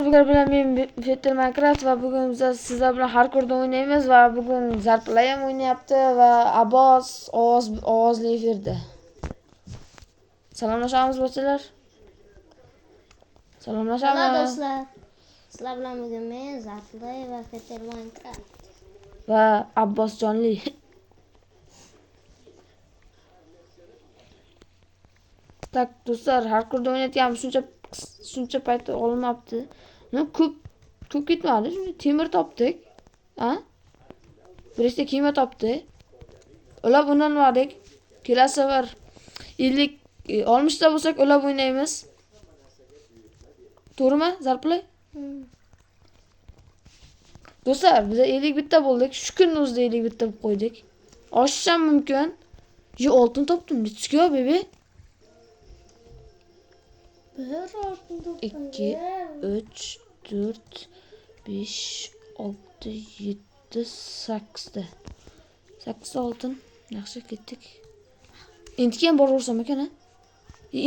bular bilan men Fetter Minecraft va bugun biz sizlar bilan hardcore o'ynaymiz va bugun Zarplay ham o'ynayapti va Abbos ovozli efirda. Salomlashamiz do'stlar. Salomlashamiz. Hola do'stlar. Sizlar bilan bugun men Zarplay va Fetter Minecraft va Abbos jonli. Tak do'stlar, hardcore o'ynayotganmiz, shuncha payt olmabdi. Ko'p ketmadi. Shuni temir topdik. Ha? Birikta kema topdik. Ulab o'ynamadik. Kelasi safar 60 ta bo'lsak ulab o'ynaymiz. To'g'rimi, Zarplay? Do'stlar, biz 51 ta bo'ldik. Shu kunning o'zida 51 ta bo'lib qo'ydik. Oshish ham mumkin. Oltin topdim. Let's go baby. 2 3 4 5 6 7 8 ta. 8 oltin. Yaxshi ketdik. Endi ham boraversam ekan, ha?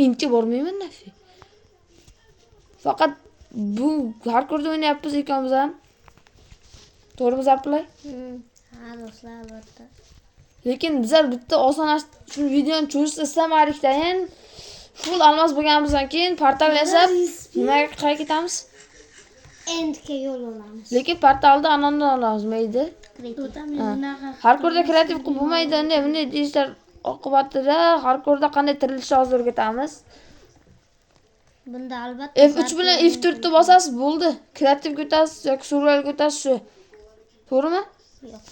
Endi bormayman nafi. Faqat bu hardcore o'ynayapmiz ikkalamiz ham. To'g'rimi Zarplay? Ha do'stlar, albatta. Lekin bizlar bitta oson shu videoni cho'zishni istamadik-da. Full almas bo'lganimizdan keyin portal yasab, nimaga qayga ketamiz? Endga yo'l olamiz. Lekin portalda anondan olamiz, mayli. Hardcore'da kreativ qilib bo'lmaydi. Bunday deyishlar oqibatida hardcore'da qanday tirilishni hozir o'rgatamiz. Bunda albatta F3 bilan F4 ni bosasiz, bo'ldi. Kreativ ko'tasiz yoki survival ko'tasiz shu. To'g'rimi? Yo'q.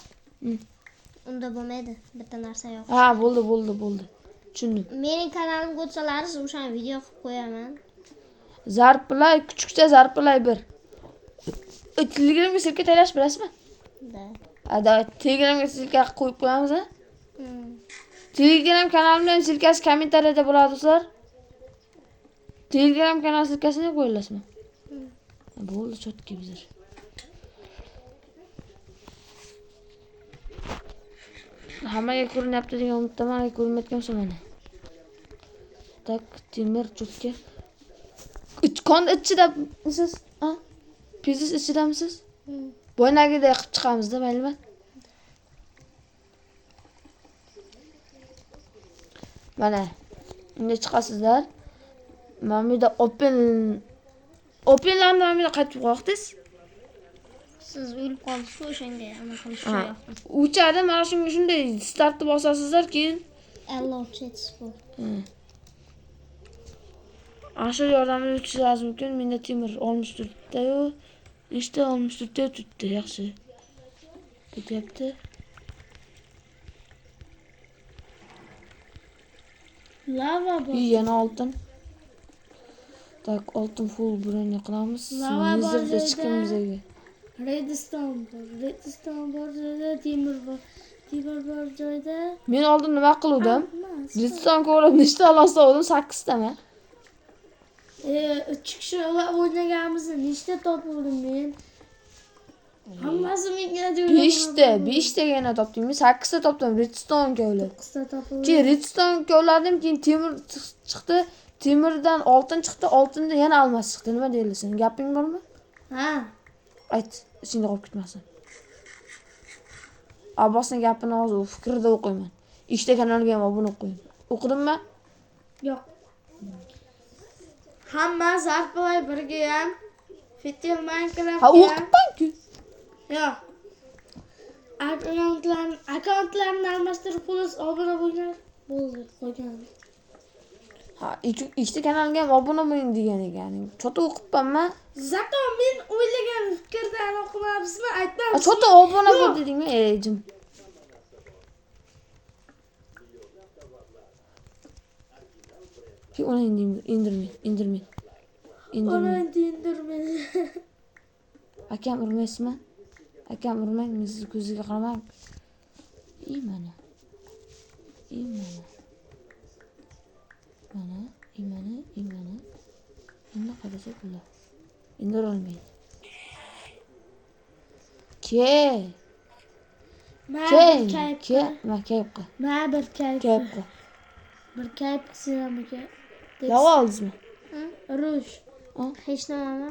Unda bo'lmaydi. Bitta narsa yo'q. Ha, bo'ldi. Tushundim. Mening kanalimga o'tsalarsiz, o'sha video qilib qo'yaman. Zarplay, kuchukcha Zarplay 1. Telegramga silka taylash bilasizmi? Da. Telegramga silka qo'yib qo'yamiz, ha? Telegram kanalimda ham silkasi kommentariyada bo'ladi, do'stlar. Telegram kanal silkasini qo'yasizmi? Bo'ldi, chotki bizlar. Hammaga ko'rinyapti degan umiddaman, ko'rinmayotgan mana. Tak, temir cho'tka. Kon ichidamisiz? Ha? Piziz ichidamisiz? Bo'ynagiday qilib chiqamiz-da, maylimi? Mana, endi chiqasizlar. Mana bu yerda openlarni mana bu yerda qaytib qo'yaqsiz. Siz o'lib qolsiz, o'shanga nima qilish kerak? O'chadi, mana shunday startni bosasizlar, keyin Asha yordamida o'tishingiz mumkin. Menda temir 64 ta-yu, nechta 64 ta tutdi, yaxshi. Ketyapti. Lava bor. Yana oltin. Tak, oltin full burani qilamiz. Mizirda chiqamiz ega. Redstone bor joyda, temir bor joyda. Men oldin nima qildim? Redstone ko'rib nechta alosa oldim? 8 tami? 3 kishi o'ynaganmizni nechta topdim men? Hammasi menga jo'ydi. 5 tagana topdim. Men 8 ta topdim redstone kovlar. 9 ta topdim. Keyin redstone kovladim, keyin temir chiqdi. Temirdan oltin chiqdi, oltindan yana almas chiqdi. Nima deyilsin? Gaping bormi? Ha. Ayt, ichingda qolib ketmasin. Abbosning gapini hozir fikrida o'qiyman. Ishda kanalga ham obuna qo'ying. O'qidimmi? Yo'q. Hamma Zarplay birga ham Fetter Minecraft. Ha, o'qibman-ku. Yo'q. Akkauntlarni almashtirib qo'yasiz, obuna bo'lgan. Bo'ldi, qo'ygan. Ha, ishda kanalga ham obuna bo'ling degan ekan. Chota o'qibman-mi? Zato men o'ylagan fikrdan o'qimabsizmi? Aytmam. Chota obuna bo'l dedingmi? Jim. Ki ona indirmay. Ona indirmay. Akam urmaysizmi? Akam urmang, men sizni ko'ziga qaramang. Mana. Endi qarasa bular. Indira olmaydi. Bir kayf sinamiga. Lava oldingizmi? Rush. Hech nima.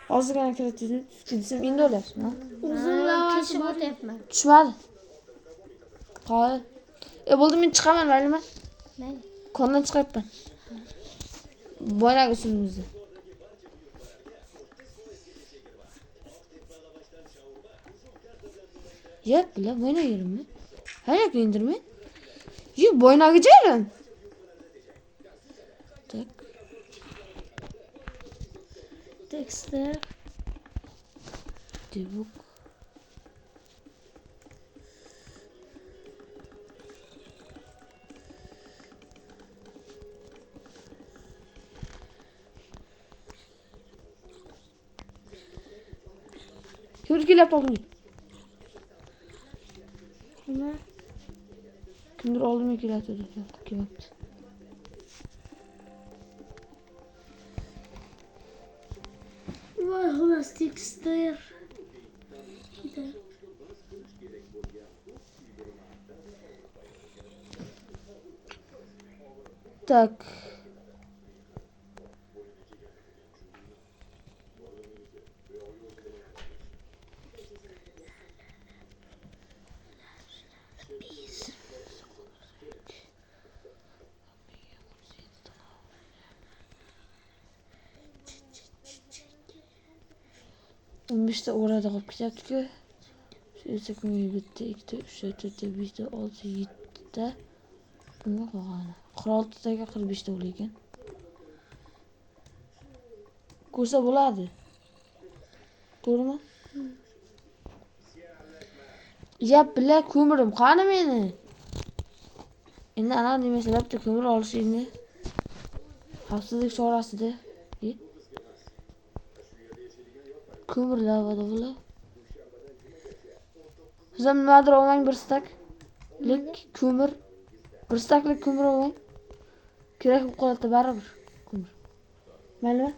Hozirgina kiritdim. Desam endi o'lyapsizmi? Uzun lavashi bo'tyapman. Tushmadi. Qo'y. Bo'ldi, men chiqaman, maylimi? Mayli. Kondan chiqayapman. Boyagi usulimizni. Yap, bilan bo'ynagirimmi? Hayır, indirme. Yu, boynaga jayram. Tak. Texture. Debug. Kimdir oldum. Nima? Kimdir oldum kelyapti deb kelyapti. Voy, xolos texture. Tak. İşte orada kapı ketyapti-ku. 8, 2, 3, 4, 5, 6, 7. Nima qolgani? 46 taga 45 ta bo'lar ekan. Ko'rsa bo'ladi. To'g'rimi? Yap, bila ko'mirim qani meni. Endi ana demaslarapti, ko'mir olish endi xavfsizlik chorasida. Ko'mir lavada bo'la. Sizam nimadir olmang, bir stak. Lek ko'mir. Bir staklik ko'mir olmang. Kerak bo'lib qoladi baribir. Ko'mir. Maylimi?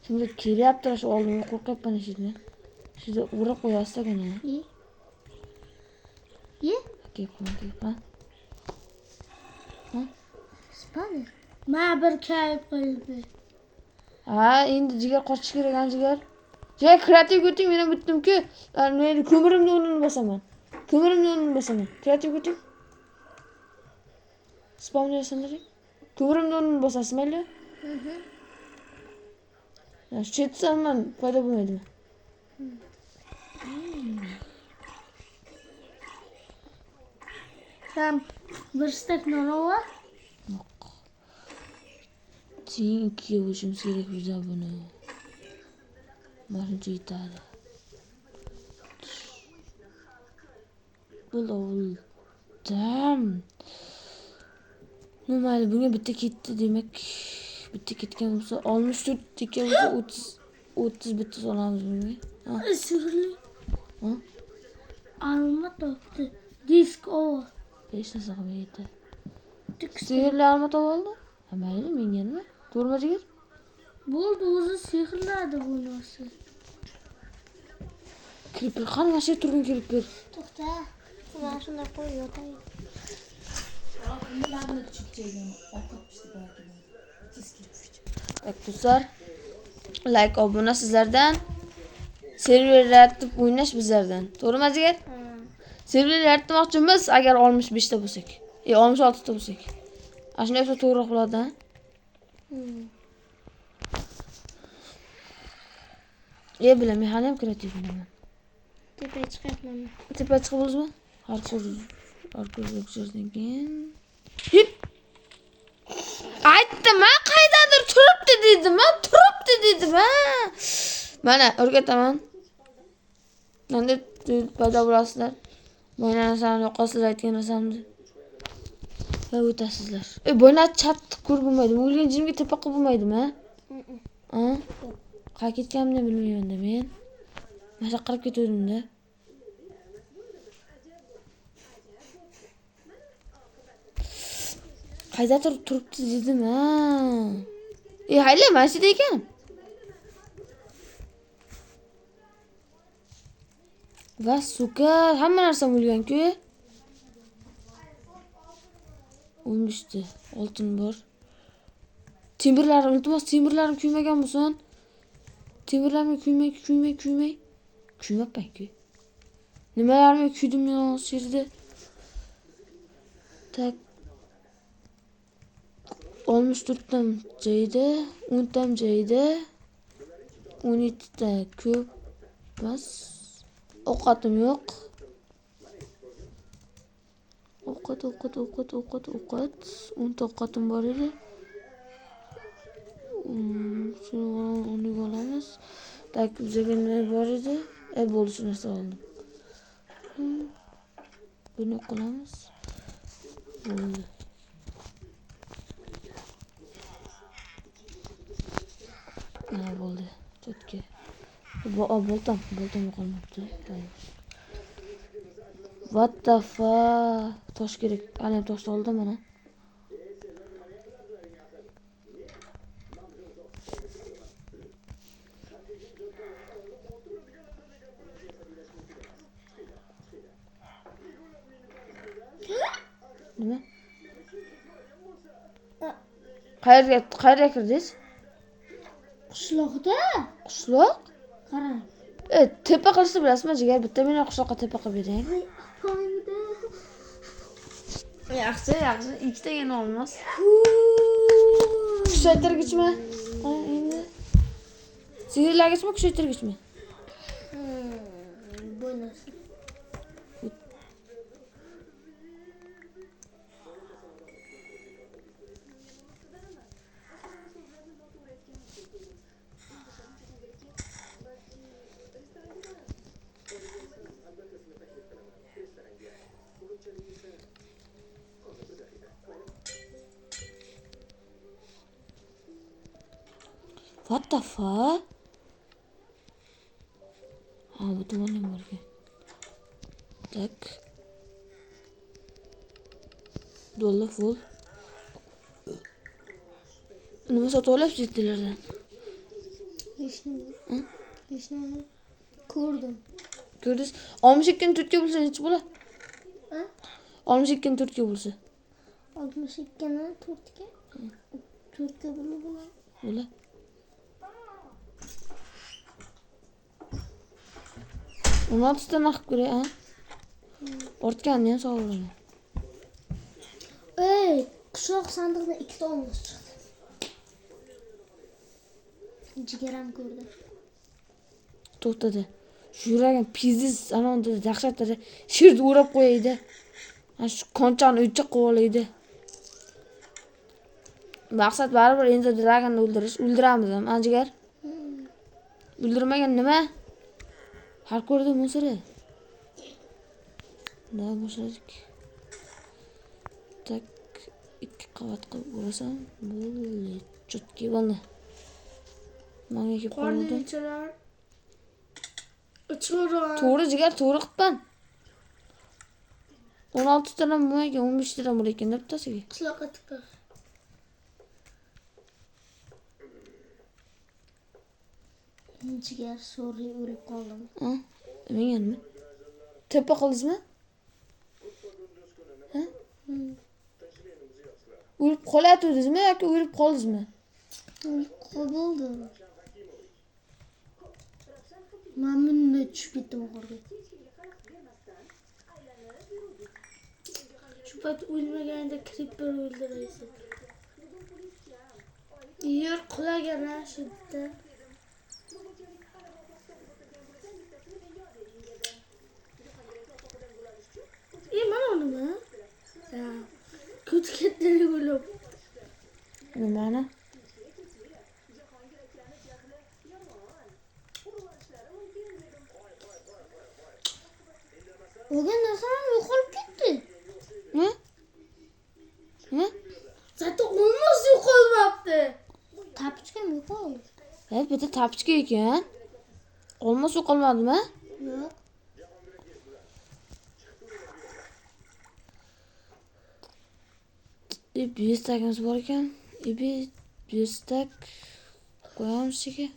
Şimdi kelyapti, shu oldimga qo'rqyapman eshitni. Shunda urib qo'yasiz-gina. Ye? Kelib ha? Ha? Spani. Ma bir kayib qo'ydi. Ha, endi jigar qochish kerak, jigar. Jigar kreativ o'ting, men ham bitdim-ku. Men ko'mirimni o'rnini bosaman. Kreativ o'ting. Spawner sandiring. Ko'mirimni o'rnini bosasiz, mayli? Ya, chetsanman, foyda bo'lmaydimi? Sen bir stek nonova? Yo'q. Sen ikkiga bo'lishimiz kerak biza buni. Mana yetadi. Bo'ldim. Mayli, bunga bitta ketdi, demak. Bitta ketgan bo'lsa 64 tekkan bo'lsa 30 bitta solamiz bunga. Ha? Sirli. Ha? Alma topdi. Disk over. Hech narsa qilmaydi. Sehrli alma topib oldi. Ha, mayli, menga nima? To'g'rimi? Bo'ldi, o'zi sehrladi bu narsa. Creeper qani mana shu turgan creeper. To'xta. Mana shunday qo'yib yotay. Tak do'stlar, like, obuna sizlardan, server yaratib o'ynash bizlardan. To'g'rimi, Azigar? Server yaratmoqchimiz agar 65 ta bo'lsak. 66 ta bo'lsak. Ana shunday bo'lsa to'g'ri bo'ladi-a? Bilaman, men hali ham kreativman. Tepaga chiqyapman. Tepaga chiqib bo'ldingizmi? Hardcore keyin. Hip. Aytdim, qaydadir turibdi dedim, Mana o'rgataman. Endi paydo bo'lasizlar. Bo'yna narsani yo'qosizlar aytgan narsamni. Va o'tasizlar. Bo'yna chat ko'rib bo'lmaydi. O'lgan jimga tepa qilib bo'lmaydimi, ha? Qayerga ketganimni bilmayman-da men. Mana shu qarab ketdim-da. Qaydadir turibdi dedim, ha. Hayli, mana shu yerda ekan. Va suka, hamma narsa bo'lgan-ku. Olmishdi. Oltin bor. Temirlarim, iltimos temirlarim kuymagan bo'lsin. Temirlarim kuymay. Kuymabman-ku. Nimalarni kuydim men shu yerda. Tak. 64 tam joyda, 10 tam joyda, 17 ta ko'p emas. Ovqatim yo'q. Ovqat. 10 ta ovqatim bor edi. Uni olamiz. Tak, bizga nima bor edi? Bo'ldi, shu narsa oldim. Buni qilamiz. Bo'ldi. Mana bo'ldi. Chotga. Boltam qolmabdi. What the fuck? Tosh kerak. Ana tosh oldim mana. Nima? Qayerga kirdingiz? Qishloqda. Qishloq? Qarang. Tepa qilishni bilasizmi, jigar? Bitta meni qishloqqa tepa qilib bering. Yaxshi. Ikkitagina olmas. Kuchaytirgichmi? Endi. Sigirlargacha kuchaytirgichmi? Bu narsa. What the fuck? Bu tomondan borgan. Tak. Dollar full. Nima sotib olyapsiz itlardan? Hech nima. Ko'rdim. Ko'rdingiz? 62 ni 4 ga bo'lsa necha bo'ladi? 62 ni 4 ga bo'lsa. 62 ni 4 ga? 4 ga bo'ladi. Bo'ladi. O'n oltitadan qilib ko'ray, ha? Ortganini ham sog'iraman. Qishloq sandiqdan 2 ta olmos chiqdi. Jigaram ko'rdi. To'xtadi. Shu yuragim pizziz anonda dahshatda shirni o'rab qo'yaydi. Shu konchani o'cha qilib olaydi. Maqsad baribir endi dragonni o'ldirish. O'ldiramiz ham, jigar. O'ldirmagan nima? Har ko'rdim musiri. Da boshladik. Tak, 2 qavat qilib urasam, bo'ldi. Chotki bo'ldi. Menga kelib qoldi. To'g'ri jigar, to'g'ri qilibman. 16 tadan bo'lmagan, 15 tadan bor ekan deb bittasiga. Qishloqqa tiqdi. Jigar so'ri o'lib qoldim. Menga nima? Tepa qildingizmi? Ha? O'lib qolayotdingizmi yoki o'lib qoldingizmi? O'lib qoldim. Men bunday tushib ketdim oxirga. Shu payt o'lmaganda creeper o'ldiraysiz. Yer qulagan shu yerda. Mana nima? Ketdi o'lib. Nimani? O'gan narsam yo'qolib ketdi. Nima? Zato olmos yo'qolmabdi. Tapichkam yo'qoldi. Bitta tapichka ekan. Olmos yo'qolmadimi? Yo'q. Bir stakimiz bor ekan. Bir stak qo'yamiz ichiga.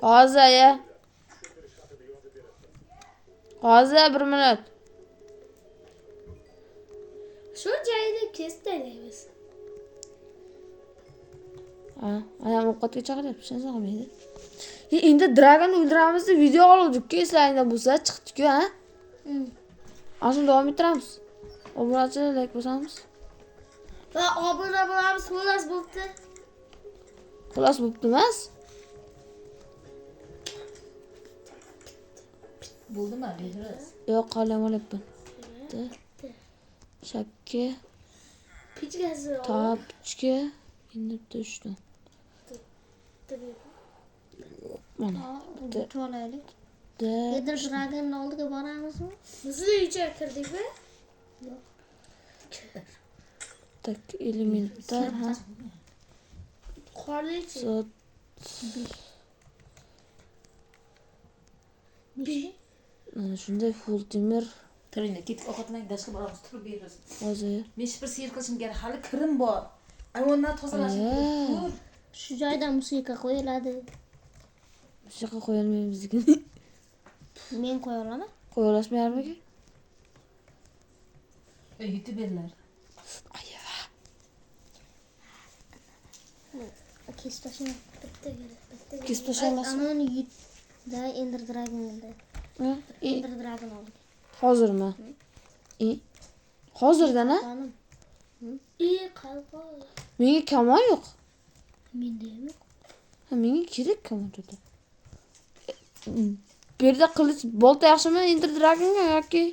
Hozir ya. Hozir 1 minut. Shu joyda kestiramiz. Ha, ayam ovqatga chaqiryapti, tushunsa qilmaydi. Endi dragon o'ldiramiz deb video oldik-ku, eslaringda bo'lsa, chiqdik-ku, ha? Ashuni davom ettiramiz. Obunachilar like bosamiz. Va obuna bo'lamiz, xolos bo'pti. Xolos bo'pti emas? Bo'ldimi, Behruz? Yo'q, qo'llam olyapman. Shapka, Pichgasi. tapchka, endi bitta 3 ta. Mana. Bitta olaylik. Da. Ender Dragon'ning oldiga boramizmi? Bizni uyga kirdikmi? Tak elementar, ha. Qorlichi. Zot. Mana shunday full temir Turinglar, ketib ovqatlanib dashga boramiz. Turib Behruz. hozir. Men bir seyr qilishim kerak. Hali kirim bor. Ayvondan tozalashim kerak. Shu joyda musiqa qo'yiladi. Hech yoqqa qo'yolmaymiz ekan. Men qo'ya olaman. Qo'ya olasizmi? Yutib berlar. Kesib tashlaman. Bitta Kesib tashlayapsizmi? Anani yutda Ender Dragon edi. Ha? Ender Dragon oldik. Hozirmi? Hozirdan ha? Qani? Qalqo. Menga kamon yo'q. Menda ham yo'q. Ha, menga kerak kamon dedi. Bu yerda qilich bolta yaxshimi Ender Dragonga yoki?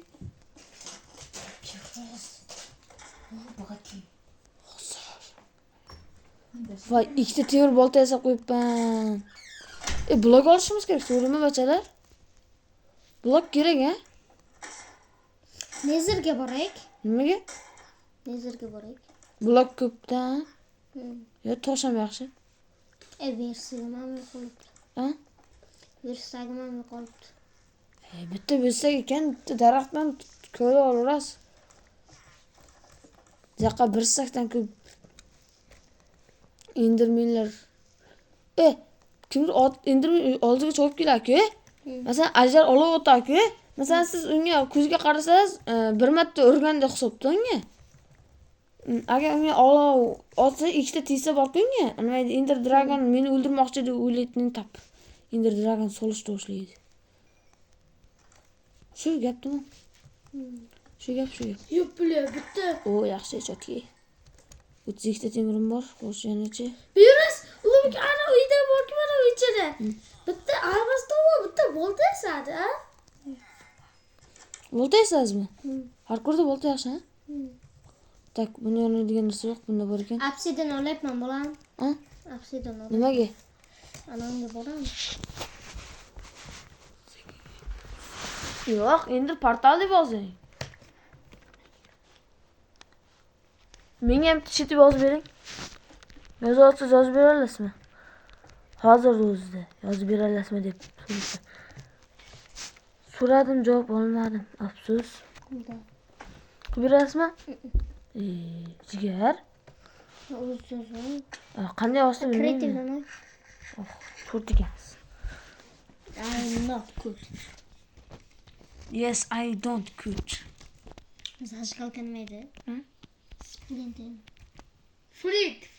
Bog'atli. Voy, ikkita temir bolta yasab qo'yibman. Blok olishimiz kerak, to'g'rimi bachalar? Blok kerak, ha? Nezerga boraylik. Nimaga? Nezerga boraylik. Blok ko'pda. Hmm. Yo, tosh ham yaxshi. Versiyam ham qolibdi. Ha? Versiyam ham qolibdi. Bitta bo'lsak ekan, bitta daraxtdan ko'ra olaverasiz. Yoqqa bir sakdan ko'p endermenlar. Kimdir endermen oldiga cho'kib keladi-ku. Masalan, ajal olib o'tadi-ku. Masalan, siz unga ko'zga qarasangiz, bir marta urgandek hisobda unga. Agar unga olov otsa, ikkita tesa bor-ku unga. Nima deydi, Ender Dragon meni o'ldirmoqchi deb o'ylaydi tap. Ender Dragon solish boshlaydi. Shu gapmi? Shu gap. Yo'q, bular bitta. O, yaxshi chotki. 32 ta temirim bor, qo'shganicha. Behruz, ularga ana uyda borki, mana uy ichida. Bitta arbasta bor, bitta bolta yasadi, ha? Bolta yasasizmi? Har ko'rda bolta yaxshi, ha? Tak, buni yonadigan narsa yo'q, bunda bor ekan. Obsidian olyapman, bolam. Ha? Obsidian olyapman. Nimaga? Anamga boramiz. Yo'q, endi portal deb yozing. Menga ham tishitib yozib bering. Yozib bera olasizmi? Hozir o'zida yozib bera olasizmi deb so'rashdi. So'radim, javob olmadim. Afsus. Qilib berasizmi? Jigar. O'zim. Qanday yozsa bilmayman. Kreativman. To'rt ekansiz. I'm not good. Yes, I don't cook. Zashqalka nima edi? Splinter. Flit.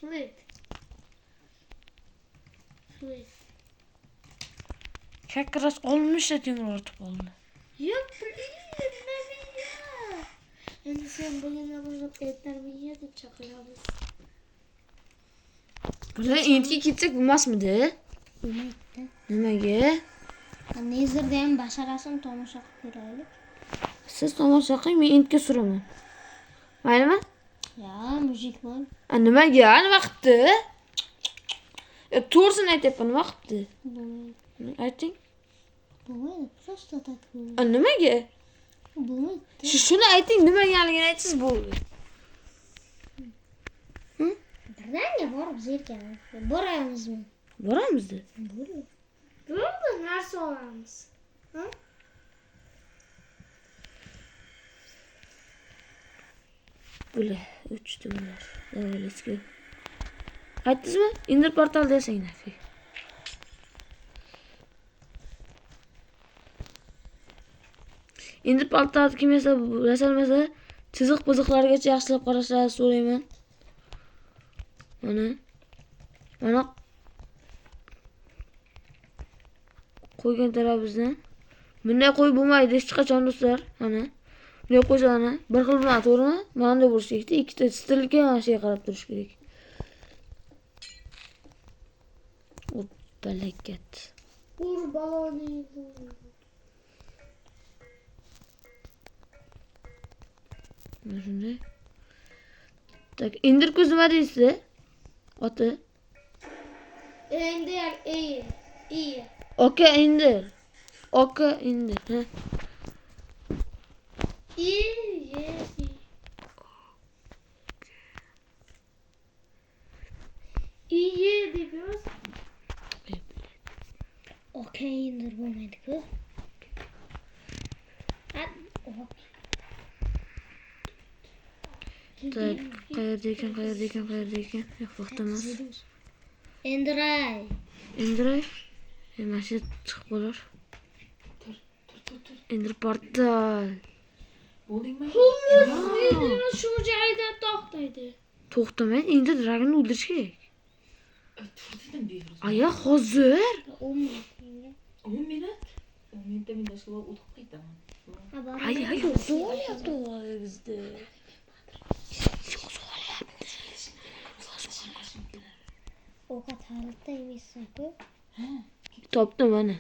Kakras olmishda temir ortib oldi. Yo'q, nima? Endi sen bugundan boshlab aytlarmiga deb chaqiramiz. Bular endi ketsak bo'lmasmidi? Bo'lmaydi. Nimaga? Nezerda ham basharasini tomosha qilib ko'raylik. Siz tomosha qiling, men intga suraman. Maylimi? Ya, mujik bor. Nimaga? Nima qilibdi? To'g'risini aytyapman, nima qilibdi? Bo'lmaydi. Ayting. Bo'lmaydi. Просто так. Nimaga? Bo'lmaydi. Shuni ayting, nimaligini aytsangiz bo'ldi. Birdaniga borib zerkamiz. Boramizmi? Boramizda. Bo'ldi, narsa olamiz. Bular 3 ta bular. Let's go. Aytdingizmi? Ender portal desang nafi. Endi paltarni kim yasalmasa, chiziq-piziqlargacha yaxshilab qarashlarini so'rayman. Mana qo'ygan tarafimizdan. Bunday qo'yib bo'lmaydi hech qachon do'stlar. Mana bunday qo'ysa bir xil bilan to'g'rimi? Mana bunday bo'lish kerak. Ikkita stilga mana shunga qarab turish kerak. Balakat. Ur baloni. Mana shunday. Tak, indir ko'z nima deysiz? Oti. Endi iyi. Oka indir. Oka indir. Ha. İyi. İyi diyoruz. Okey indir bo'lmaydi ku. Tak, qayerda ekan? Yo'q, to'xtamas. Endiray. Indiray. Mana shu chiqib qolar. Indir portal. Bo'ldingmi? Endi shu joyda to'xtaydi. To'xtamaydi. Endi dragonni o'ldirish kerak. Turdidan beri. Aya, hozir. 10 minut. 10 minut. 10 minutda men dashga borib o'tib qaytaman. Aya, yo'q, bizda. Ovqat halitda emassan-ku. Topdim mana.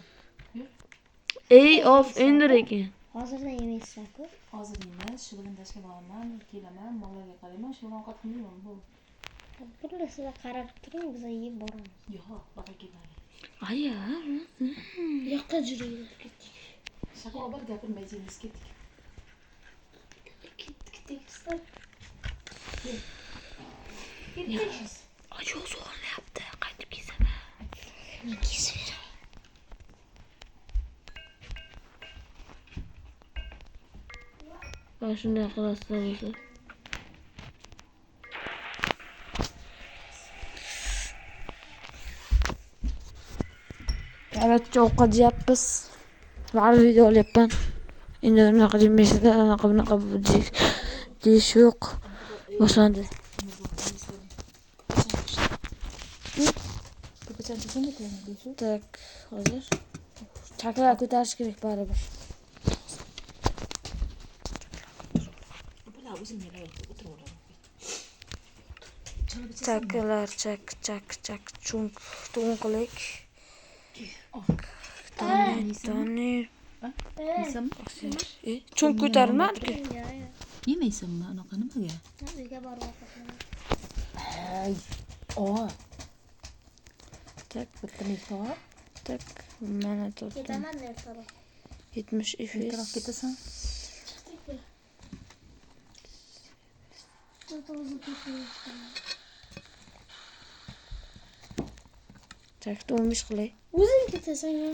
Ey of indir ekan. Hozirda emassan-ku. Hozir emas, shu bilan dashga boraman, kelaman, mollarga qarayman, shu bilan ovqat qilmayman bu. Bular sizga qarab turing, biz yeb boramiz. Yo'q, baqa kelmadi. Aya. Yoqqa yuraylik ketdik. Shaka obar gapirmay jimiz ketdik. Ketdik. Ayo, zo'rlayapti. Qaytib kelsaman. Mana shunday qilasizlar bo'lsa. Qaratcha ovqat yeyapmiz. Bari video olyapman. Endi unaqa demaysiz, unaqa deyish yo'q. Boshlandi. Tak, hozir chaklar ko'tarish kerak baribir. Bular o'zim yerga o'tiraveradi. Chaklar, chak, chunk, to'nqilik. Tani. Chunk ko'tarilmadi. Yemaysanmi anaqa nimaga? Uyga borib ovqatlanaman. Ay, Tak, bitta nektar. tak, mana to'rtta. Ketaman ertaroq. 70 Ertaroq fs. ketasan. Tak, to'mish qilay. O'zing ketasan ya.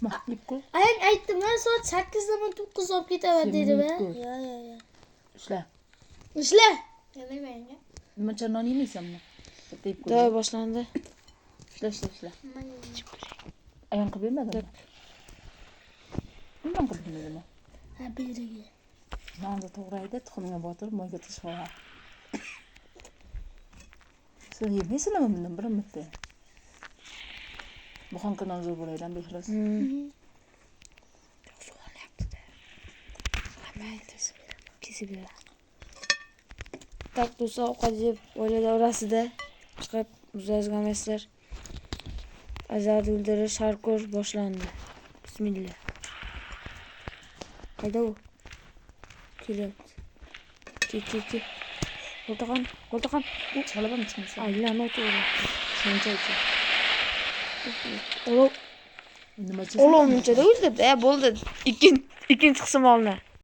Ma, yeb qo'y. Ayang aytdim, men soat 8dan 9 olib ketaman dedi Sen be. yeb qo'y. Ya. Ishla. Ishla. Yalamayanga. Nimacha non yemaysanmi? Bitta yeb qo'y. Day boshlandi. Ishla. Ayam qilib bermadimi? Nima qilib bermadimi? Ha, beriga. Nonni to'g'raydi, tuxumga botirib, moyga tashlab qo'yadi. Sen yemaysanmi bundan bir bitta? Bu xonka non zo'r bo'laydan bexros. Kesib ber. Tak, do'stlar, ovqat yeb oila davrasida chiqib muzlazganmaysizlar. Azarni o'ldirish sharkor boshlandi. Bismillah. Qayda u? Kelyapti. Ke. Qo'ltaqan. Chalabam chiqmasa. Aylanib o'tirdi. Shuncha. Olov Nimacha? munchada o'ldirdi. Bo'ldi. Ikkinchi qism oldi.